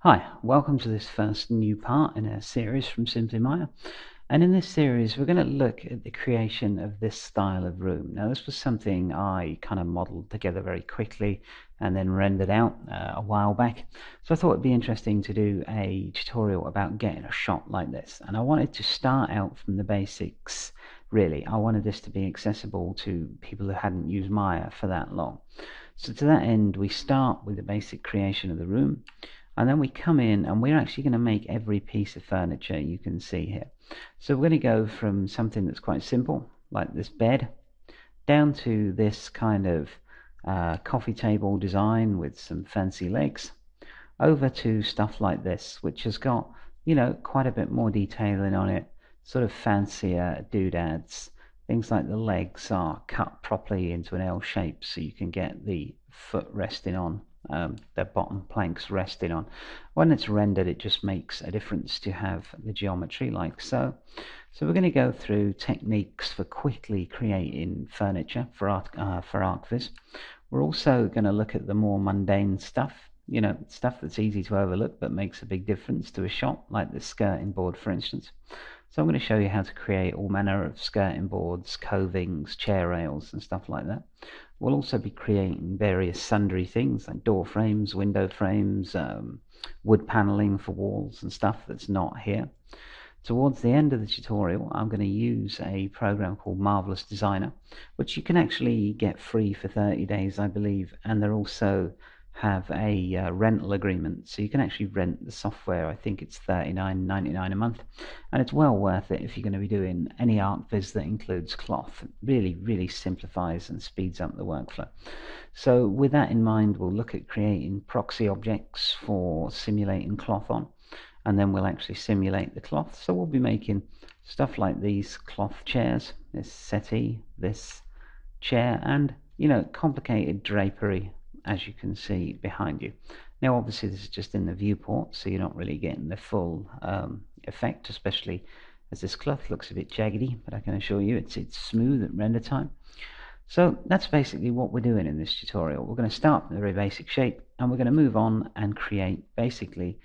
Hi, welcome to this first new part in a series from Simply Maya. And in this series, we're going to look at the creation of this style of room. Now, this was something I kind of modeled together very quickly and then rendered out a while back. So I thought it'd be interesting to do a tutorial about getting a shot like this. And I wanted to start out from the basics, really. I wanted this to be accessible to people who hadn't used Maya for that long. So to that end, we start with the basic creation of the room. And then we come in and we're actually going to make every piece of furniture you can see here. So we're going to go from something that's quite simple, like this bed, down to this kind of coffee table design with some fancy legs, over to stuff like this, which has got, quite a bit more detailing on it, sort of fancier doodads. Things like the legs are cut properly into an L shape so you can get the foot resting on, the bottom planks resting on. When it's rendered, it just makes a difference to have the geometry like so. So we're going to go through techniques for quickly creating furniture for ArchViz. We're also going to look at the more mundane stuff, stuff that's easy to overlook but makes a big difference to a shop, like the skirting board, for instance. So I'm going to show you how to create all manner of skirting boards, covings, chair rails and stuff like that. We'll also be creating various sundry things like door frames, window frames, wood paneling for walls and stuff that's not here. Towards the end of the tutorial, I'm going to use a program called Marvelous Designer, which you can actually get free for 30 days, I believe, and they also have a rental agreement, so you can actually rent the software. I think it's $39.99 a month, and it's well worth it if you're going to be doing any ArchViz that includes cloth. It really simplifies and speeds up the workflow. So with that in mind, we'll look at creating proxy objects for simulating cloth on, and then we'll actually simulate the cloth. So we'll be making stuff like these cloth chairs, this settee, this chair, and complicated drapery, as you can see behind you. Now obviously this is just in the viewport, so you're not really getting the full effect, especially as this cloth looks a bit jaggedy, but I can assure you it's smooth at render time. So that's basically what we're doing in this tutorial. We're going to start with a very basic shape, and we're going to move on and create basically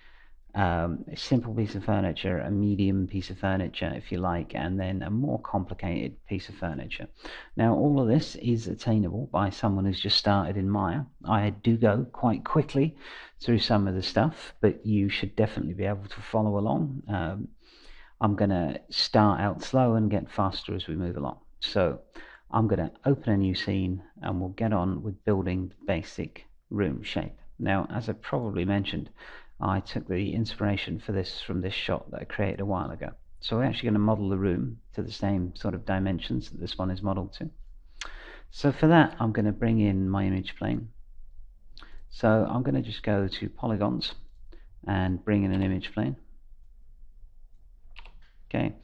a simple piece of furniture, a medium piece of furniture if you like, and then a more complicated piece of furniture. Now all of this is attainable by someone who's just started in Maya. I do go quite quickly through some of the stuff, but you should definitely be able to follow along. I'm going to start out slow and get faster as we move along. So I'm going to open a new scene and we'll get on with building the basic room shape. Now, as I probably mentioned, I took the inspiration for this from this shot that I created a while ago. So we're actually going to model the room to the same sort of dimensions that this one is modeled to. So for that, I'm going to bring in my image plane. So I'm going to just go to polygons and bring in an image plane. Okay,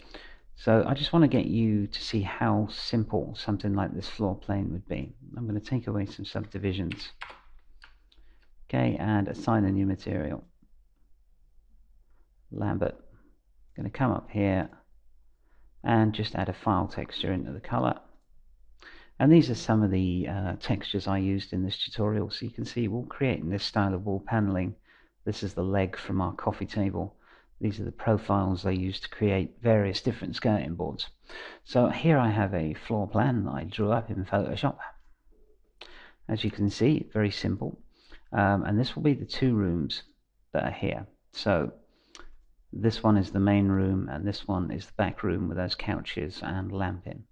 so I just want to get you to see how simple something like this floor plane would be. I'm going to take away some subdivisions. Okay, and assign a new material. Lambert. I'm going to come up here and just add a file texture into the color. And these are some of the textures I used in this tutorial. So you can see we're creating this style of wall paneling. This is the leg from our coffee table. These are the profiles I used to create various different skirting boards. So here I have a floor plan that I drew up in Photoshop. As you can see, very simple. And this will be the two rooms that are here. So this one is the main room and this one is the back room with those couches and lamp in.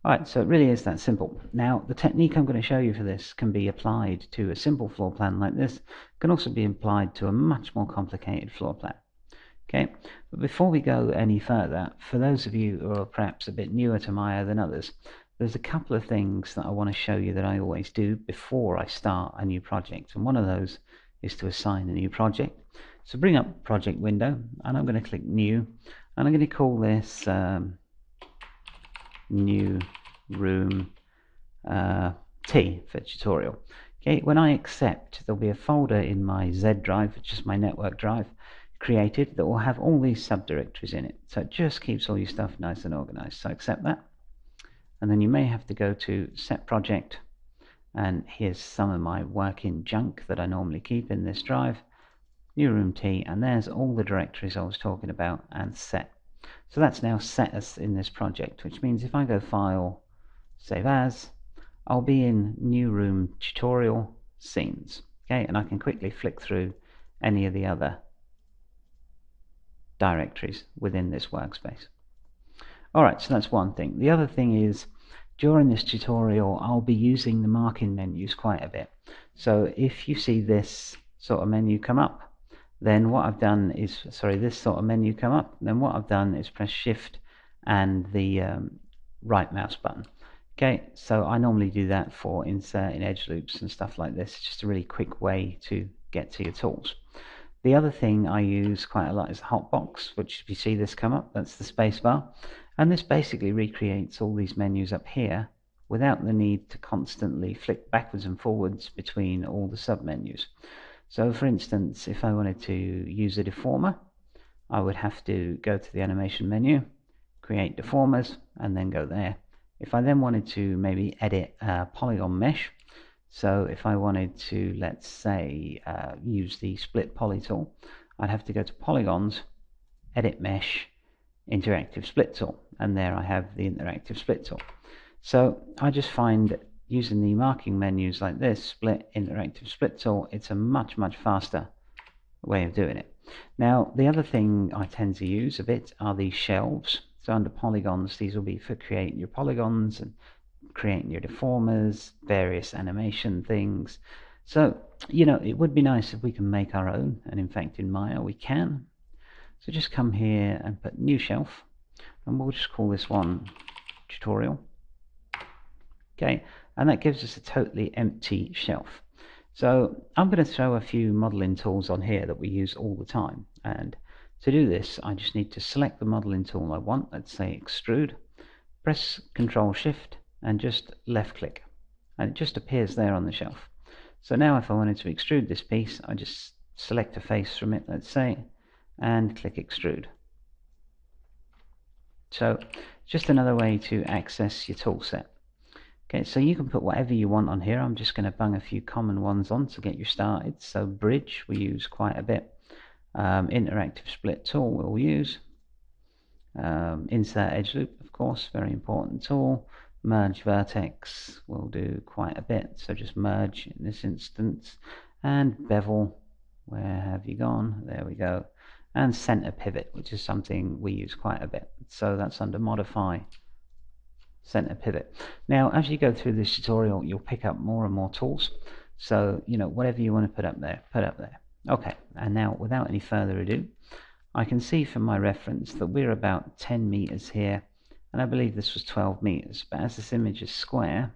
Alright, so it really is that simple. Now the technique I'm going to show you for this can be applied to a simple floor plan like this. It can also be applied to a much more complicated floor plan. Okay, but before we go any further, for those of you who are perhaps a bit newer to Maya than others, there's a couple of things that I want to show you that I always do before I start a new project, and one of those is to assign a new project. So bring up project window, and I'm going to click new, and I'm going to call this new room T for tutorial. Okay, when I accept, there'll be a folder in my Z drive, which is my network drive, created that will have all these subdirectories in it. So it just keeps all your stuff nice and organized. So accept that, and then you may have to go to set project, and here's some of my working junk that I normally keep in this drive. new room T, and there's all the directories I was talking about, and set. So that's now set us in this project, which means if I go File, Save As, I'll be in New Room Tutorial Scenes. Okay, and I can quickly flick through any of the other directories within this workspace. Alright, so that's one thing. The other thing is, during this tutorial, I'll be using the marking menus quite a bit. So if you see this sort of menu come up, then what I've done is, this sort of menu come up, then what I've done is press Shift and the right mouse button. Okay, so I normally do that for inserting edge loops and stuff like this. It's just a really quick way to get to your tools. The other thing I use quite a lot is the hotbox, which if you see this come up, that's the space bar. And this basically recreates all these menus up here without the need to constantly flick backwards and forwards between all the submenus. So for instance, if I wanted to use a deformer, I would have to go to the animation menu, create deformers, and then go there. If I then wanted to maybe edit a polygon mesh, so if I wanted to, let's say, use the split poly tool, I'd have to go to polygons, edit mesh, interactive split tool, and there I have the interactive split tool. So I just find that using the marking menus like this, split, interactive split tool, it's a much faster way of doing it. Now the other thing I tend to use a bit are these shelves. So under polygons, these will be for creating your polygons and creating your deformers, various animation things. So, you know, it would be nice if we can make our own, and in fact in Maya we can. So just come here and put new shelf, and we'll just call this one tutorial. Okay, and that gives us a totally empty shelf. So I'm going to throw a few modeling tools on here that we use all the time, and to do this I just need to select the modeling tool I want, let's say extrude, press Ctrl Shift and just left click, and it just appears there on the shelf. So now if I wanted to extrude this piece, I just select a face from it, let's say, and click extrude. So just another way to access your tool set. Okay, so you can put whatever you want on here. I'm just going to bung a few common ones on to get you started. So bridge we use quite a bit. Interactive split tool we'll use. Insert edge loop, of course, very important tool. Merge vertex we'll do quite a bit. So just merge in this instance. And bevel, where have you gone? There we go. And center pivot, which is something we use quite a bit. So that's under modify, center pivot. Now as you go through this tutorial, you'll pick up more and more tools. So, you know, whatever you want to put up there, put up there. Okay, and now without any further ado, I can see from my reference that we're about 10 meters here, and I believe this was 12 meters. But as this image is square,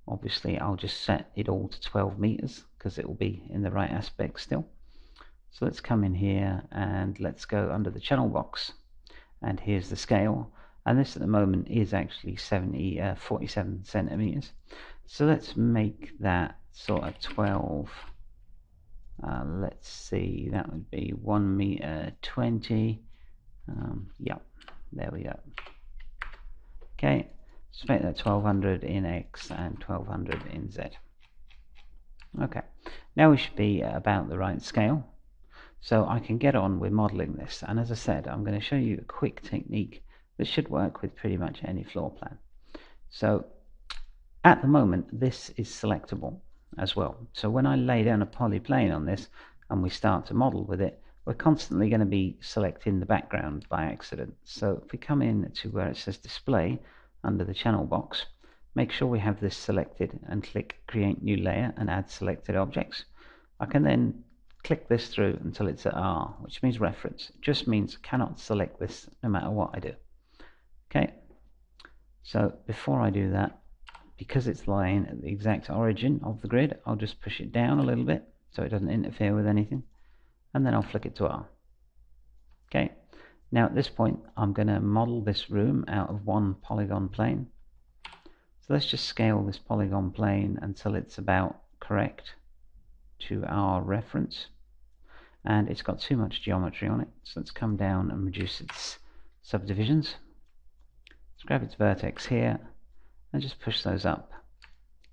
obviously I'll just set it all to 12 meters because it will be in the right aspect still. So let's come in here and let's go under the channel box, and here's the scale, and this at the moment is actually 47 centimeters. So let's make that sort of 12. Let's see, that would be 1 meter 20. Yeah, there we go. Okay, let's make that 1200 in X and 1200 in Z. Okay, now we should be at about the right scale. So I can get on with modeling this, and as I said, I'm going to show you a quick technique that should work with pretty much any floor plan. So at the moment this is selectable as well. So when I lay down a polyplane on this and we start to model with it, we're constantly going to be selecting the background by accident. So if we come in to where it says display under the channel box, make sure we have this selected and click create new layer and add selected objects. I can then click this through until it's at R, which means reference. It just means I cannot select this no matter what I do. Okay, so before I do that, because it's lying at the exact origin of the grid, I'll just push it down a little bit so it doesn't interfere with anything, and then I'll flick it to R. Okay, now at this point I'm going to model this room out of one polygon plane. So let's just scale this polygon plane until it's about correct to our reference, and it's got too much geometry on it, so let's come down and reduce its subdivisions. Let's grab its vertex here and just push those up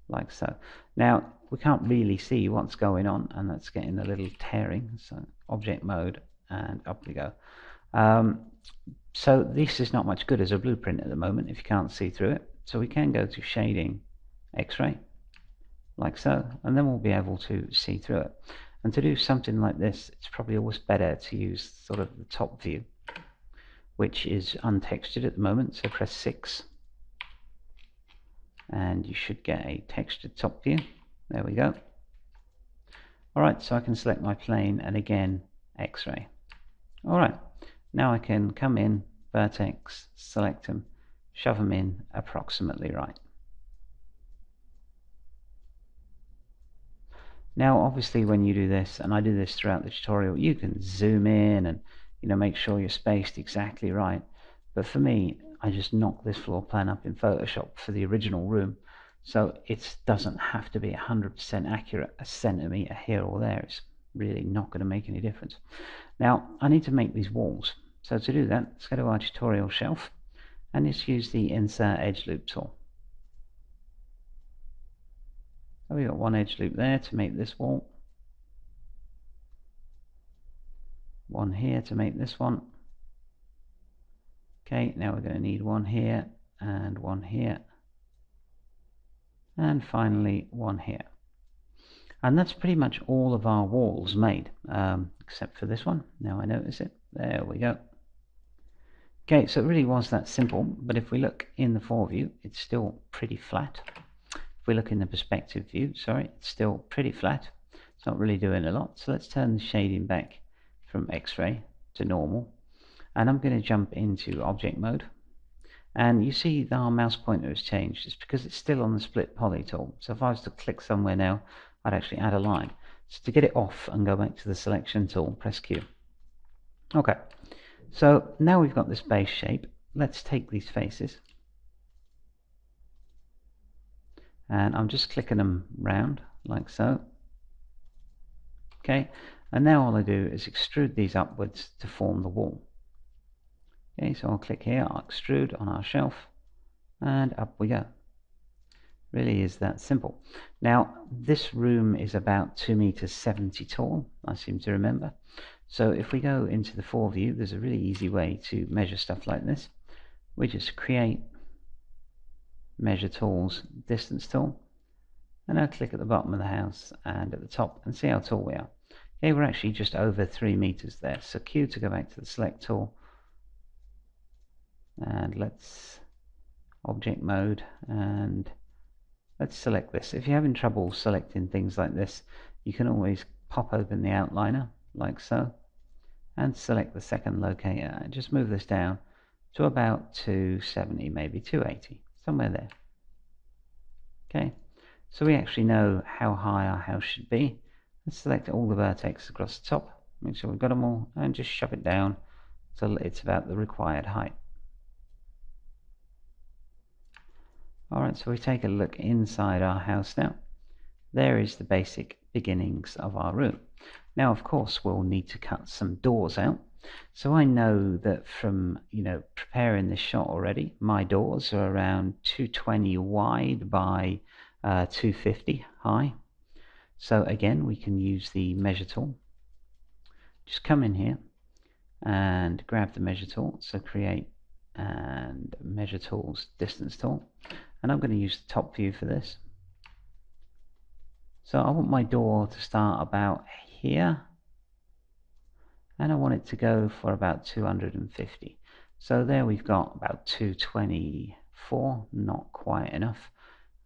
like so. Now we can't really see what's going on, and that's getting a little tearing. So object mode, and up we go. So this is not much good as a blueprint at the moment if you can't see through it. So we can go to shading, X-ray, like so, and then we'll be able to see through it. And to do something like this, it's probably always better to use sort of the top view, which is untextured at the moment. So press 6 and you should get a textured top view. There we go. Alright, so I can select my plane and again X-ray. Alright, now I can come in, vertex, select them, shove them in approximately right. Now obviously when you do this, and I do this throughout the tutorial, you can zoom in and make sure you're spaced exactly right. But for me, I just knock this floor plan up in Photoshop for the original room, so it doesn't have to be 100% accurate. A centimetre here or there is really not going to make any difference. Now I need to make these walls, so to do that, let's go to our tutorial shelf and just use the Insert Edge Loop tool. So we've got one edge loop there to make this wall, one here to make this one. Okay, now we're going to need one here, and one here, and finally one here. And that's pretty much all of our walls made, except for this one. Now I notice it. There we go. Okay, so it really was that simple, but if we look in the foreview, it's still pretty flat. If we look in the perspective view, sorry, it's still pretty flat. It's not really doing a lot. So let's turn the shading back from X-ray to normal. And I'm going to jump into object mode. And you see that our mouse pointer has changed. It's because it's still on the split poly tool. So if I was to click somewhere now, I'd actually add a line. So to get it off and go back to the selection tool, press Q. Okay, so now we've got this base shape. Let's take these faces. And I'm just clicking them round like so. Okay, and now all I do is extrude these upwards to form the wall. Okay, so I'll click here, I'll extrude on our shelf, and up we go. Really is that simple. Now this room is about 2.70 meters tall, I seem to remember. So if we go into the foreview, there's a really easy way to measure stuff like this. We just create measure tools, distance tool, and I'll click at the bottom of the house and at the top and see how tall we are. Okay, we're actually just over 3 meters there. So Q to go back to the select tool, and let's object mode, and let's select this. If you're having trouble selecting things like this, you can always pop open the outliner like so and select the second locator and just move this down to about 270, maybe 280, somewhere there. Okay, so we actually know how high our house should be. Let's select all the vertex across the top, make sure we've got them all, and just shove it down till it's about the required height. Alright, so we take a look inside our house now. There is the basic beginnings of our room. Now of course we'll need to cut some doors out. So I know that from preparing this shot already, my doors are around 220 wide by 250 high. So again, we can use the measure tool. Just come in here and grab the measure tool. So create and measure tools, distance tool. And I'm going to use the top view for this. So I want my door to start about here, and I want it to go for about 250. So there we've got about 224, not quite enough.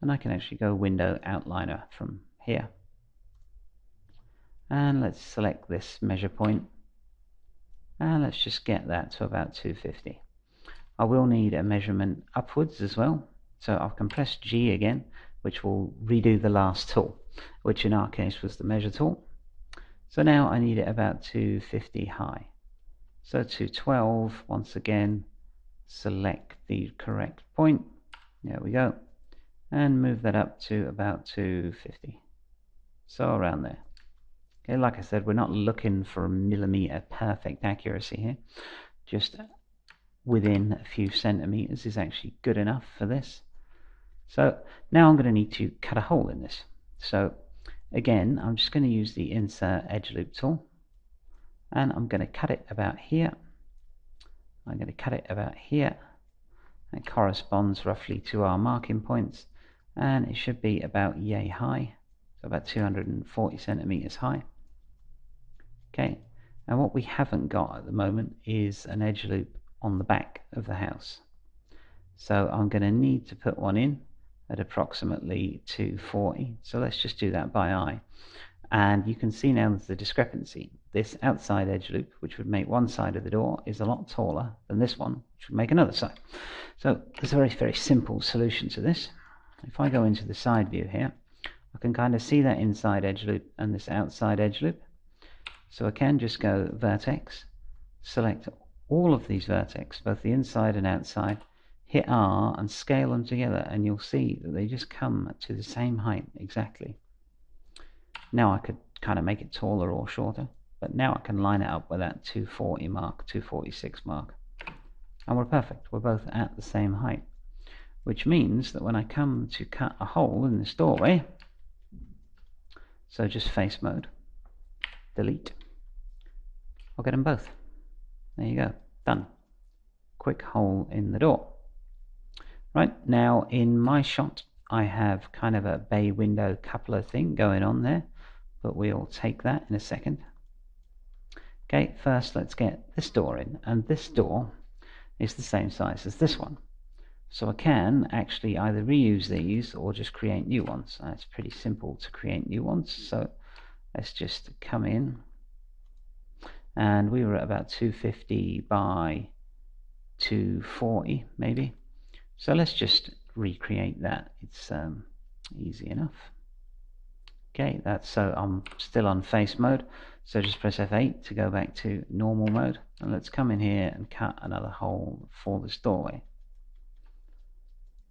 And I can actually go window outliner from here. And let's select this measure point, and let's just get that to about 250. I will need a measurement upwards as well. So I can press G again, which will redo the last tool, which in our case was the measure tool. So now I need it about 250 high. So 212, once again, select the correct point. There we go. And move that up to about 250. So around there. Okay, like I said, we're not looking for a millimeter perfect accuracy here. Just within a few centimeters is actually good enough for this. So now I'm going to need to cut a hole in this. So again, I'm just going to use the Insert Edge Loop tool, and I'm going to cut it about here. I'm going to cut it about here. That corresponds roughly to our marking points, and it should be about yay high, so about 240 centimeters high. Okay, and what we haven't got at the moment is an edge loop on the back of the house. So I'm going to need to put one in at approximately 240. So let's just do that by eye. And you can see now the discrepancy. This outside edge loop, which would make one side of the door, is a lot taller than this one, which would make another side. So there's a very, very simple solution to this. If I go into the side view here, I can kind of see that inside edge loop and this outside edge loop. So I can just go vertex, select all of these vertex, both the inside and outside, hit R and scale them together, and you'll see that they just come to the same height exactly. Now I could kind of make it taller or shorter, but now I can line it up with that 240 mark, 246 mark. And we're perfect. We're both at the same height, which means that when I come to cut a hole in this doorway, so just face mode, delete, I'll get them both. There you go, done. Quick hole in the door. Right, now in my shot, I have kind of a bay window coupler thing going on there, but we'll take that in a second. Okay, first let's get this door in, and this door is the same size as this one. So I can actually either reuse these or just create new ones. It's pretty simple to create new ones, so let's just come in, and we were at about 250 by 240 maybe. So let's just recreate that. It's easy enough. Okay, that's so I'm still on face mode, so just press F8 to go back to normal mode, and let's come in here and cut another hole for this doorway.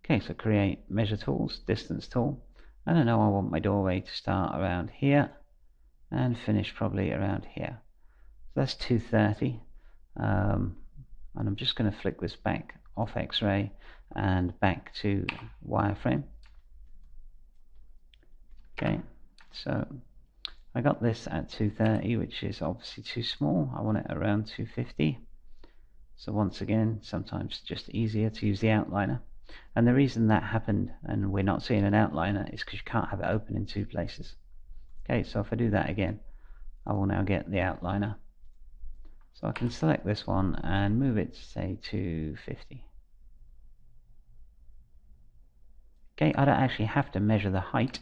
Okay, so create measure tools, distance tool, and I know I want my doorway to start around here and finish probably around here. So that's 230, and I'm just going to flick this back off X-ray and back to wireframe. Okay, so I got this at 230, which is obviously too small. I want it around 250. So once again, sometimes just easier to use the outliner. And the reason that happened and we're not seeing an outliner is because you can't have it open in two places. Okay, so if I do that again, I will now get the outliner. So I can select this one and move it to say 250. Okay, I don't actually have to measure the height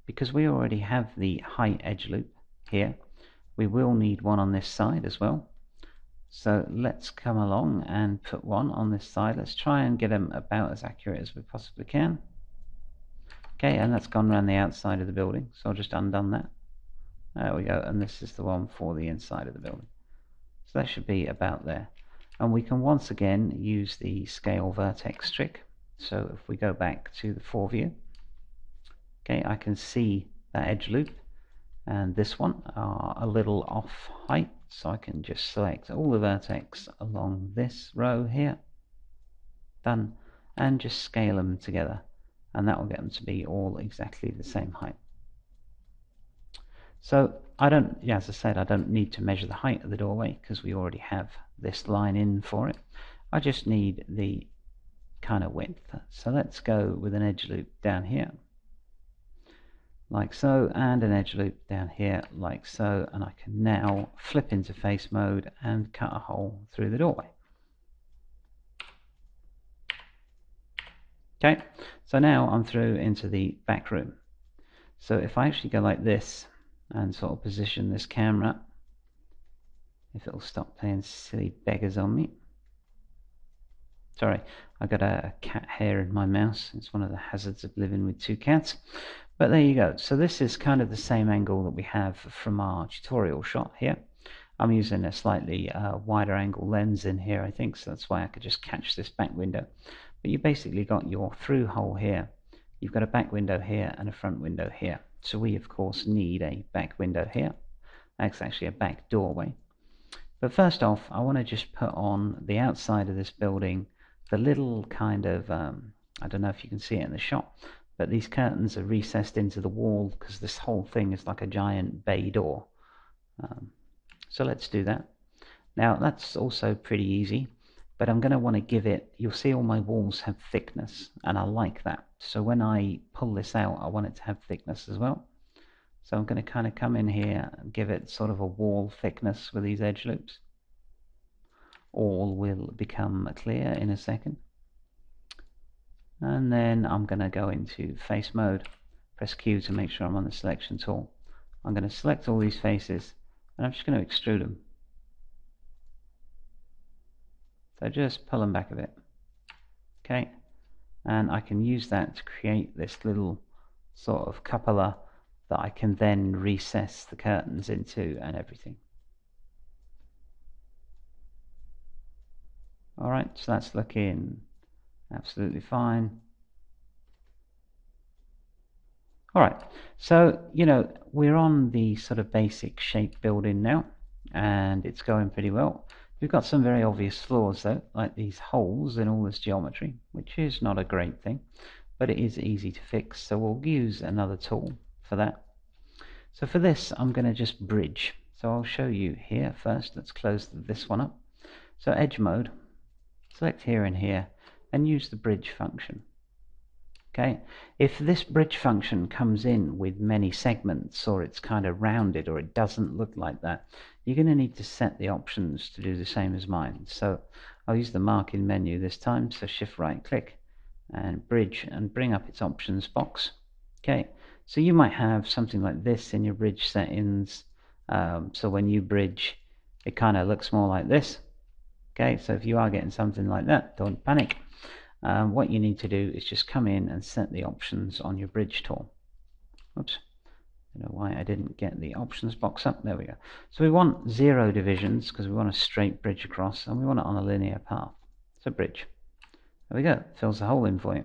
because we already have the height edge loop here. We will need one on this side as well. So let's come along and put one on this side. Let's try and get them about as accurate as we possibly can. Okay, and that's gone around the outside of the building, so I'll just undone that. There we go, and this is the one for the inside of the building. So that should be about there. And we can once again use the scale vertex trick. So if we go back to the foreview, okay, I can see that edge loop and this one are a little off height, so I can just select all the vertex along this row here, done, and just scale them together, and that will get them to be all exactly the same height. So I don't, yeah, as I said, I don't need to measure the height of the doorway because we already have this line in for it. I just need the kind of width. So let's go with an edge loop down here like so, and an edge loop down here like so, and I can now flip into face mode and cut a hole through the doorway. Okay, so now I'm through into the back room. So if I actually go like this and sort of position this camera, if it'll stop playing silly beggars on me. Sorry, I got a cat hair in my mouse. It's one of the hazards of living with two cats. But there you go. So this is kind of the same angle that we have from our tutorial shot here. I'm using a slightly wider angle lens in here, I think, so that's why I could just catch this back window. But you basically got your through hole here. You've got a back window here and a front window here. So we, of course, need a back window here. That's actually a back doorway. But first off, I want to just put on the outside of this building the little kind of I don't know if you can see it in the shot, but these curtains are recessed into the wall because this whole thing is like a giant bay door. So let's do that. Now that's also pretty easy, but I'm going to want to give it, you'll see all my walls have thickness, and I like that. So when I pull this out, I want it to have thickness as well. So I'm going to kind of come in here and give it sort of a wall thickness with these edge loops. All will become clear in a second. And then I'm going to go into face mode, press Q to make sure I'm on the selection tool. I'm going to select all these faces, and I'm just going to extrude them. So just pull them back a bit. Okay, and I can use that to create this little sort of cupola that I can then recess the curtains into and everything. Alright, so that's looking absolutely fine. Alright, so we're on the sort of basic shape building now, and it's going pretty well. We've got some very obvious flaws though, like these holes in all this geometry, which is not a great thing, but it is easy to fix, so we'll use another tool for that. So for this, I'm going to just bridge. So I'll show you here first. Let's close this one up. So edge mode, select here and here, and use the bridge function. Okay, if this bridge function comes in with many segments, or it's kind of rounded, or it doesn't look like that, you're going to need to set the options to do the same as mine. So I'll use the marking menu this time, so shift right click and bridge and bring up its options box. Okay, so you might have something like this in your bridge settings, so when you bridge it kind of looks more like this. Okay, so if you are getting something like that, don't panic. What you need to do is just come in and set the options on your bridge tool. Oops, I don't know why I didn't get the options box up. There we go. So we want 0 divisions because we want a straight bridge across, and we want it on a linear path. So bridge. There we go. Fills the hole in for you.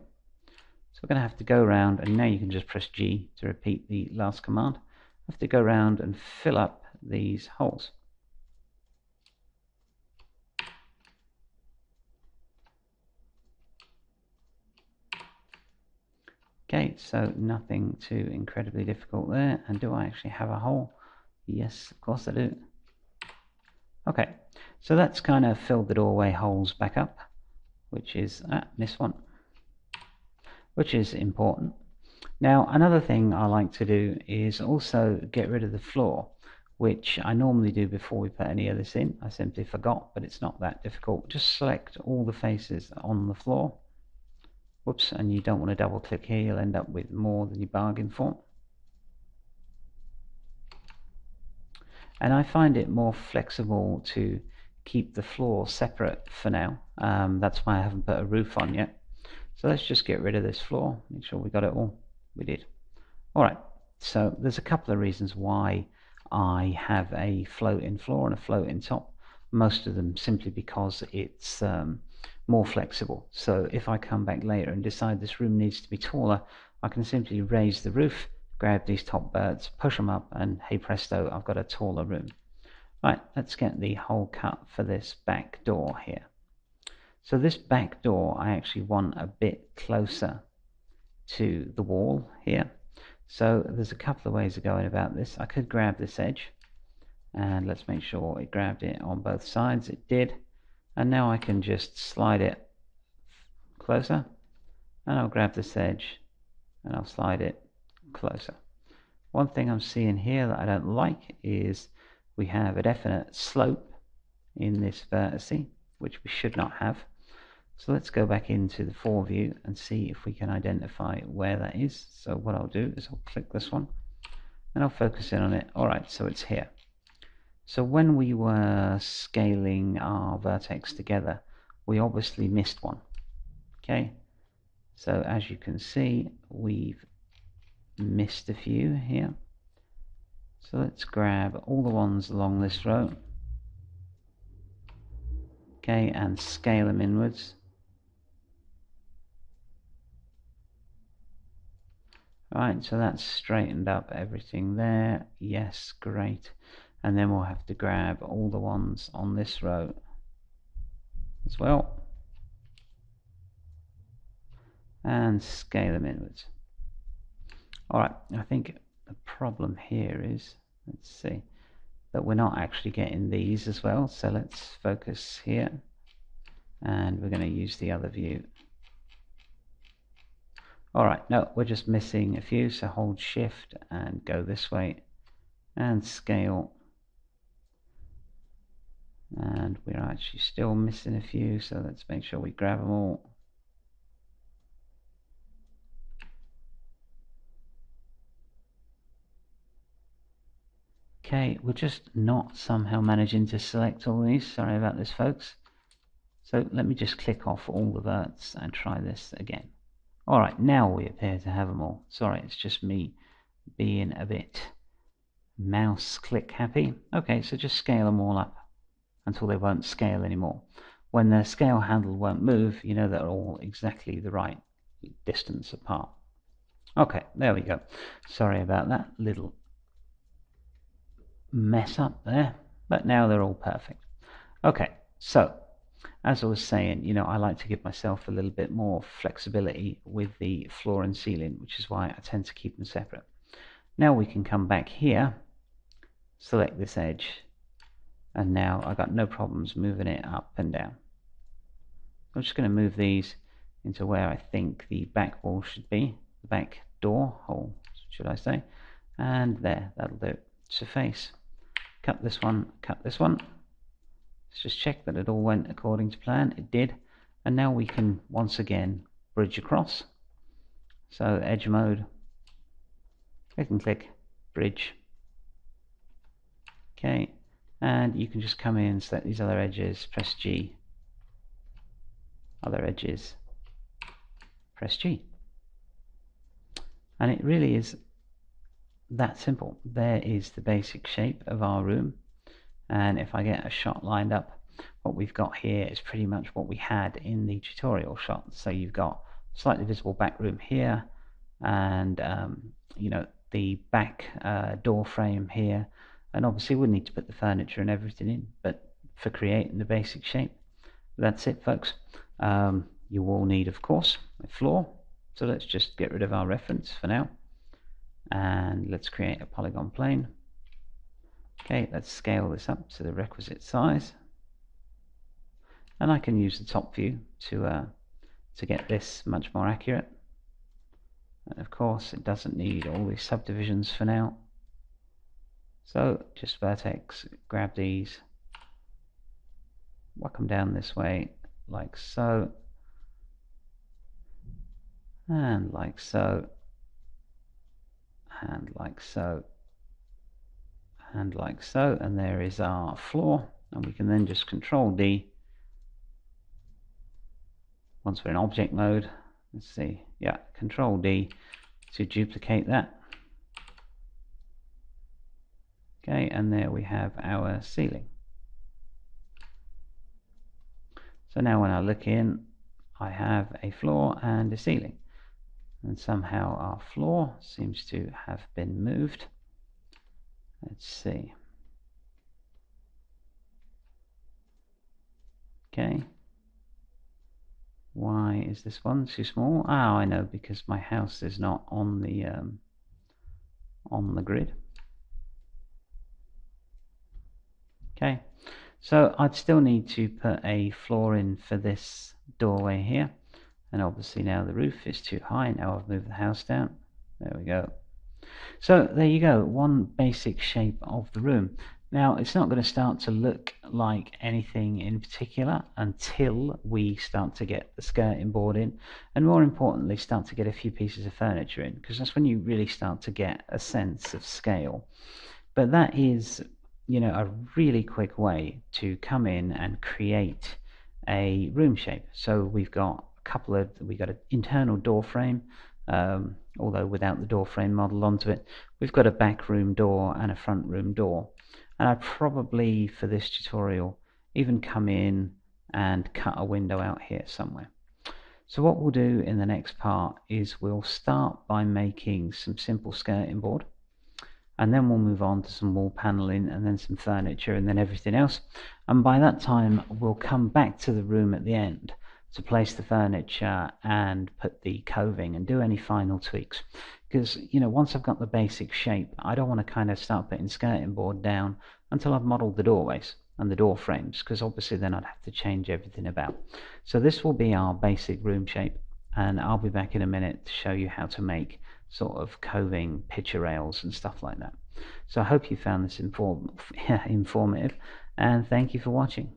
So we're going to have to go around, and now you can just press G to repeat the last command. I have to go around and fill up these holes. Okay, so nothing too incredibly difficult there. And do I actually have a hole? Yes, of course I do. Okay, so that's kind of filled the doorway holes back up, which is, missed one, which is important. Now, another thing I like to do is also get rid of the floor, which I normally do before we put any of this in. I simply forgot, but it's not that difficult. Just select all the faces on the floor. Whoops, and you don't want to double click here, you'll end up with more than you bargained for. And I find it more flexible to keep the floor separate for now. That's why I haven't put a roof on yet. So let's just get rid of this floor, make sure we got it all. We did. Alright, so there's a couple of reasons why I have a floating floor and a floating top. Most of them simply because it's more flexible. So if I come back later and decide this room needs to be taller, I can simply raise the roof, grab these top birds, push them up, and hey presto, I've got a taller room. Right, let's get the hole cut for this back door here. So this back door I actually want a bit closer to the wall here. So there's a couple of ways of going about this. I could grab this edge, and let's make sure it grabbed it on both sides. It did. And now I can just slide it closer, and I'll grab this edge and I'll slide it closer. One thing I'm seeing here that I don't like is we have a definite slope in this vertice, which we should not have. So let's go back into the foreview and see if we can identify where that is. So what I'll do is I'll click this one and I'll focus in on it. Alright, so it's here. So when we were scaling our vertex together, we obviously missed one. Okay, so as you can see, we've missed a few here. So let's grab all the ones along this row. Okay, and scale them inwards. Right, so that's straightened up everything there. Yes, great. And then we'll have to grab all the ones on this row as well. and scale them inwards. Alright, I think the problem here is, let's see, that we're not actually getting these as well, so let's focus here and we're going to use the other view. Alright, no, we're just missing a few, so hold shift and go this way and scale, and we're actually still missing a few, so let's make sure we grab them all. Okay, we're just not somehow managing to select all these. Sorry about this, folks. So let me just click off all the verts and try this again. Alright, now we appear to have them all. Sorry, it's just me being a bit mouse click happy. Okay, so just scale them all up until they won't scale anymore. When the scale handle won't move, you know they're all exactly the right distance apart. Okay, there we go. Sorry about that little mess up there, but now they're all perfect. Okay, so as I was saying, you know, I like to give myself a little bit more flexibility with the floor and ceiling, which is why I tend to keep them separate. Now we can come back here, select this edge, and now I've got no problems moving it up and down. I'm just going to move these into where I think the back wall should be, the back door hole, should I say, and there, that'll do. Surface. Cut this one, cut this one. Let's just check that it all went according to plan. It did. And now we can once again bridge across. So edge mode, click and click, bridge. Okay, and you can just come in and select these other edges, press G. Other edges, press G. And it really is that simple. There is the basic shape of our room, and if I get a shot lined up, what we've got here is pretty much what we had in the tutorial shot. So you've got slightly visible back room here, and you know, the back door frame here, and obviously we need to put the furniture and everything in, but for creating the basic shape, that's it, folks. You will need, of course, a floor, so let's just get rid of our reference for now. And let's create a polygon plane. Okay, let's scale this up to the requisite size, and I can use the top view to get this much more accurate. And of course it doesn't need all these subdivisions for now, so just vertex, grab these, whack them down this way like so, and like so, and like so, and like so, and there is our floor. And we can then just Control D once we're in object mode. Let's see, yeah, Control D to duplicate that. Okay, and there we have our ceiling. So now when I look in, I have a floor and a ceiling, and somehow our floor seems to have been moved. Let's see. Okay. Why is this one too small? Oh, I know, because my house is not on the grid. Okay, so I'd still need to put a floor in for this doorway here, and obviously now the roof is too high. Now I've moved the house down. There we go. So there you go, one basic shape of the room. Now it's not going to start to look like anything in particular until we start to get the skirting board in, and more importantly start to get a few pieces of furniture in, because that's when you really start to get a sense of scale. But that is, you know, a really quick way to come in and create a room shape. So we've got an internal door frame, although without the door frame model onto it. We've got a back room door and a front room door, and I'd probably for this tutorial even come in and cut a window out here somewhere. So what we'll do in the next part is we'll start by making some simple skirting board, and then we'll move on to some wall paneling, and then some furniture, and then everything else. And by that time we'll come back to the room at the end to place the furniture and put the coving and do any final tweaks. Because, once I've got the basic shape, I don't want to kind of start putting skirting board down until I've modelled the doorways and the door frames, because obviously then I'd have to change everything about. So this will be our basic room shape, and I'll be back in a minute to show you how to make sort of coving picture rails and stuff like that. So I hope you found this informative, and thank you for watching.